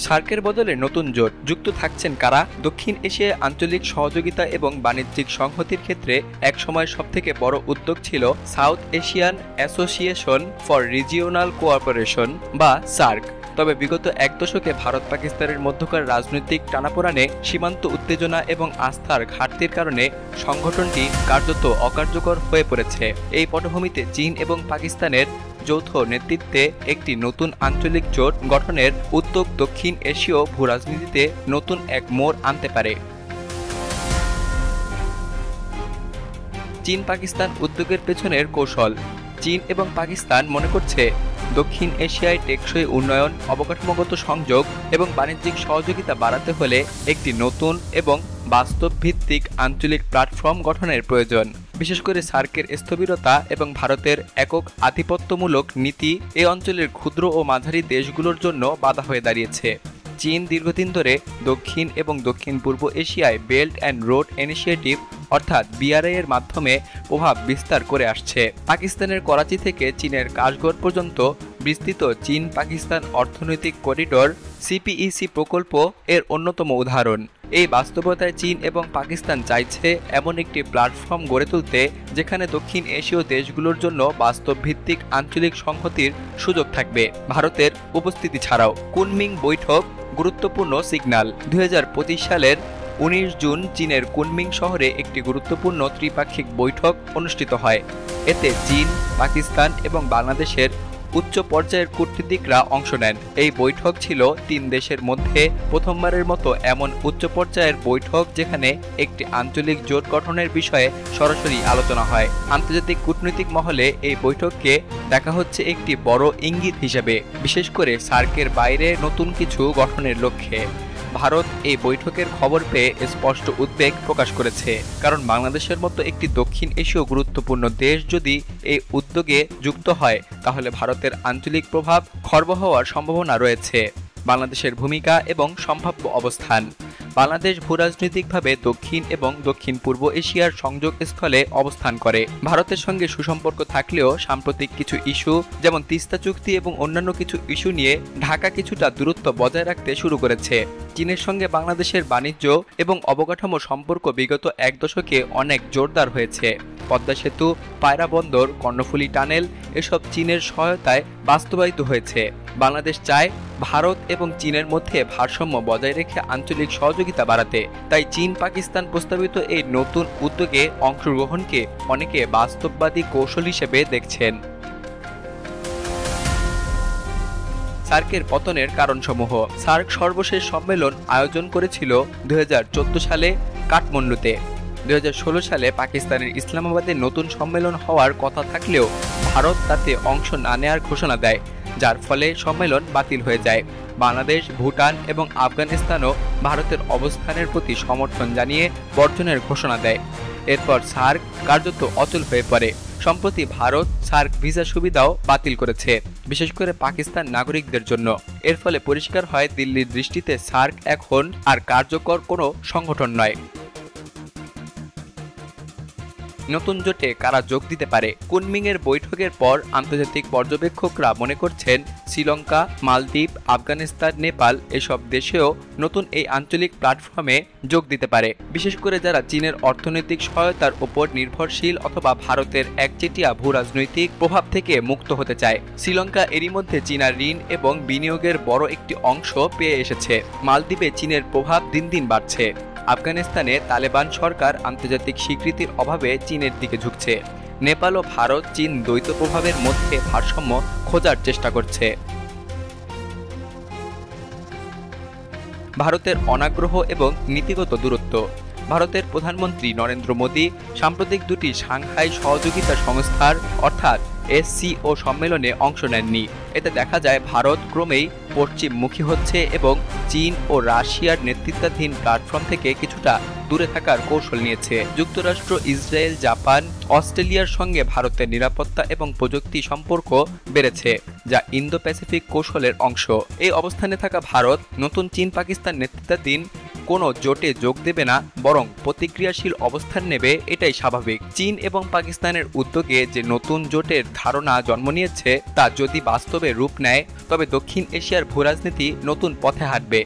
সার্কের বদলে নতুন জোট যুক্ত থাকছেন কারা? দক্ষিণ এশিয়ায় আঞ্চলিক সহযোগিতা এবং বাণিজ্যিক সংহতির ক্ষেত্রে একসময় সবথেকে বড় উদ্যোগ ছিল south Asian association for regional cooperation বা সার্ক। তবে বিগত এক দশকে ভারত পাকিস্তানের মধ্যকার রাজনৈতিক টানাপোড়েনে, সীমান্ত উত্তেজনা এবং আস্থার ঘাটতির কারণে সংগঠনটি কার্যত অকার্যকর হয়ে পড়েছে। এই পটভূমিতে চীন এবং পাকিস্তানের যৌথ নেতৃত্বে একটি নতুন আঞ্চলিক জোট গঠনের উদ্যোগ দক্ষিণ এশীয় ভূরাজনীতিতে নতুন এক মোড় আনতে পারে। চীন পাকিস্তান উদ্যোগের পেছনের কৌশল। চীন এবং পাকিস্তান মনে করছে, দক্ষিণ এশিয়ায় টেকসই উন্নয়ন, অবকাঠামোগত সংযোগ এবং বাণিজ্যিক সহযোগিতা বাড়াতে হলে একটি নতুন এবং বাস্তব ভিত্তিক আঞ্চলিক প্ল্যাটফর্ম গঠনের প্রয়োজন। বিশেষ করে সার্কের স্থবিরতা এবং ভারতের একক আধিপত্যমূলক নীতি এই অঞ্চলের ক্ষুদ্র ও মাঝারি দেশগুলোর জন্য বাধা হয়ে দাঁড়িয়েছে। চীন দীর্ঘদিন ধরে দক্ষিণ এবং দক্ষিণ পূর্ব এশিয়ায় বেল্ট অ্যান্ড রোড ইনিশিয়েটিভ অর্থাৎ BRI এর মাধ্যমে প্রভাব বিস্তার করে আসছে। পাকিস্তানের করাচি থেকে চীনের কাশগড় পর্যন্ত বিস্তৃত চীন পাকিস্তান অর্থনৈতিক করিডোর CPEC প্রকল্প এর অন্যতম উদাহরণ। এই বাস্তবতায় চীন এবং পাকিস্তান চাইছে এমন একটি প্ল্যাটফর্ম গড়ে তুলতে যেখানে দক্ষিণ এশীয় দেশগুলোর জন্য বাস্তব ভিত্তিক আঞ্চলিক সংহতির সুযোগ থাকবে। ভারতের উপস্থিতি ছাড়াও কুনমিং বৈঠক গুরুত্বপূর্ণ সিগন্যাল। 2025 সালের 19 জুন চীনের কুনমিং শহরে একটি গুরুত্বপূর্ণ ত্রিপাক্ষিক বৈঠক অনুষ্ঠিত হয়। এতে চীন, পাকিস্তান এবং বাংলাদেশের উচ্চ পর্যায়ের কূটনীতিকরা অংশ নেন। এই বৈঠক ছিল 3 দেশের মধ্যে প্রথমবারের মতো এমন উচ্চ পর্যায়ের বৈঠক যেখানে একটি আঞ্চলিক জোট গঠনের বিষয়ে সরাসরি আলোচনা হয়। আন্তর্জাতিক কূটনৈতিক মহলে এই বৈঠককে দেখা হচ্ছে একটি বড় ইঙ্গিত হিসেবে, বিশেষ করে সার্কের বাইরে নতুন কিছু গঠনের লক্ষ্যে। ভারত এই বৈঠকের খবর পেয়ে স্পষ্ট উদ্বেগ প্রকাশ করেছে, কারণ বাংলাদেশের মতো একটি দক্ষিণ এশীয় গুরুত্বপূর্ণ দেশ যদি এই উদ্যোগে যুক্ত হয় তাহলে ভারতের আঞ্চলিক প্রভাব খর্ব হওয়ার সম্ভাবনা রয়েছে। বাংলাদেশের ভূমিকা এবং সম্ভাব্য অবস্থান। বাংলাদেশ ভূরাজনৈতিকভাবে দক্ষিণ এবং দক্ষিণ পূর্ব এশিয়ার সংযোগস্থলে অবস্থান করে। ভারতের সঙ্গে সুসম্পর্ক থাকলেও সাম্প্রতিক কিছু ইস্যু যেমন তিস্তা চুক্তি এবং অন্যান্য কিছু ইস্যু নিয়ে ঢাকা কিছুটা দূরত্ব বজায় রাখতে শুরু করেছে। চীনের সঙ্গে বাংলাদেশের বাণিজ্য এবং অবকাঠামো সম্পর্ক বিগত এক দশকে অনেক জোরদার হয়েছে। পদ্মা সেতু, পায়রা বন্দর, কর্ণফুলী টানেল এসব চীনের সহায়তায় বাস্তবায়িত হয়েছে। বাংলাদেশ চায় ভারত এবং চীনের মধ্যে ভারসাম্য বজায় রেখে আঞ্চলিক সহযোগিতা বাড়াতে। তাই চীন পাকিস্তান প্রস্তাবিত এই নতুন উদ্যোগে অংশগ্রহণকে অনেকে বাস্তববাদী কৌশল হিসেবে দেখছেন। সার্কের পতনের কারণসমূহ। সার্ক সর্বশেষ সম্মেলন আয়োজন করেছিল 2014 সালে কাঠমান্ডুতে। 2016 সালে পাকিস্তানের ইসলামাবাদে নতুন সম্মেলন হওয়ার কথা থাকলেও ভারত তাতে অংশ না নেওয়ার ঘোষণা দেয়, যার ফলে সম্মেলন বাতিল হয়ে যায়। বাংলাদেশ, ভুটান এবং আফগানিস্তানও ভারতের অবস্থানের প্রতি সমর্থন জানিয়ে বর্জনের ঘোষণা দেয়। এরপর সার্ক কার্যত অচল হয়ে পড়ে। সম্প্রতি ভারত সার্ক ভিসা সুবিধাও বাতিল করেছে, বিশেষ করে পাকিস্তান নাগরিকদের জন্য। এর ফলে পরিষ্কার হয় দিল্লির দৃষ্টিতে সার্ক এখন আর কার্যকর কোনো সংগঠন নয়। নতুন জোটে কারা যোগ দিতে পারে? কুনমিং এর বৈঠকের পর আন্তর্জাতিক পর্যবেক্ষকরা মনে করছেন শ্রীলঙ্কা, মালদ্বীপ, আফগানিস্তান, নেপাল এসব দেশেও নতুন এই আঞ্চলিক প্ল্যাটফর্মে যোগ দিতে পারে, বিশেষ করে যারা চীনের অর্থনৈতিক সহায়তার উপর নির্ভরশীল অথবা ভারতের একচেটিয়া ভূরাজনৈতিক প্রভাব থেকে মুক্ত হতে চায়। শ্রীলঙ্কা এরই মধ্যে চীনা ঋণ এবং বিনিয়োগের বড় একটি অংশ পেয়ে এসেছে। মালদ্বীপে চীনের প্রভাব দিন দিন বাড়ছে। আফগানিস্তানে তালেবান সরকার আন্তর্জাতিক স্বীকৃতির অভাবে চীনের দিকে ঝুঁকছে। নেপাল ও ভারত চীন দ্বৈত প্রভাবের মধ্যে ভারসাম্য খোঁজার চেষ্টা করছে। ভারতের অনাগ্রহ এবং নীতিগত দূরত্ব। ভারতের প্রধানমন্ত্রী নরেন্দ্র মোদী সাম্প্রতিক দুটি সাংহাই সহযোগিতা সংস্থার অর্থাৎ SCO সম্মেলনে অংশ নেননি। এতে দেখা যায় ভারত ক্রমেই পশ্চিমমুখী হচ্ছে এবং চীন ও রাশিয়ার নেতৃত্বাধীন প্ল্যাটফর্ম থেকে কিছুটা দূরে থাকার কৌশল নিয়েছে। যুক্তরাষ্ট্র, ইসরায়েল, জাপান, অস্ট্রেলিয়ার সঙ্গে ভারতের নিরাপত্তা এবং প্রযুক্তি সম্পর্ক বেড়েছে, যা ইন্দো প্যাসিফিক কৌশলের অংশ। এই অবস্থানে থাকা ভারত নতুন চীন পাকিস্তান নেতৃত্বাধীন কোনো জোটে যোগ দেবে না, বরং প্রতিক্রিয়াশীল অবস্থান নেবে, এটাই স্বাভাবিক। চীন এবং পাকিস্তানের উদ্যোগে যে নতুন জোটের ধারণা জন্ম নিয়েছে তা যদি বাস্তবে রূপ নেয়, তবে দক্ষিণ এশিয়ার ভূরাজনীতি নতুন পথে হাঁটবে।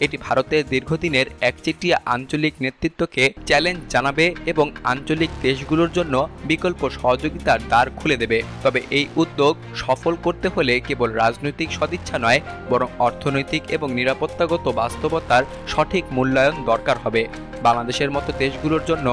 এটি ভারতের দীর্ঘদিনের একচেটিয়া আঞ্চলিক নেতৃত্বকে চ্যালেঞ্জ জানাবে এবং আঞ্চলিক দেশগুলোর জন্য বিকল্প সহযোগিতার দ্বার খুলে দেবে। তবে এই উদ্যোগ সফল করতে হলে কেবল রাজনৈতিক সদিচ্ছা নয়, বরং অর্থনৈতিক এবং নিরাপত্তাগত বাস্তবতার সঠিক মূল্যায়ন দরকার হবে। বাংলাদেশের মতো দেশগুলোর জন্য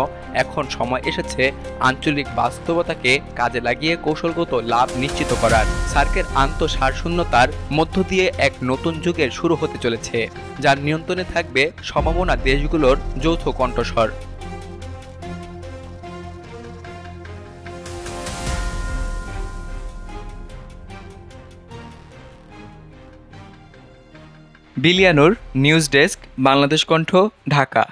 এখন সময় এসেছে আঞ্চলিক বাস্তবতাকে কাজে লাগিয়ে কৌশলগত লাভ নিশ্চিত করার। সার্কের আন্তঃসারশূন্যতার মধ্য দিয়ে এক নতুন যুগের শুরু হতে চলেছে, যার নিয়ন্ত্রণে থাকবে সমমনা দেশগুলোর যৌথ কণ্ঠস্বর। বিলিয়ানুর, নিউজ ডেস্ক, বাংলাদেশ কণ্ঠ, ঢাকা।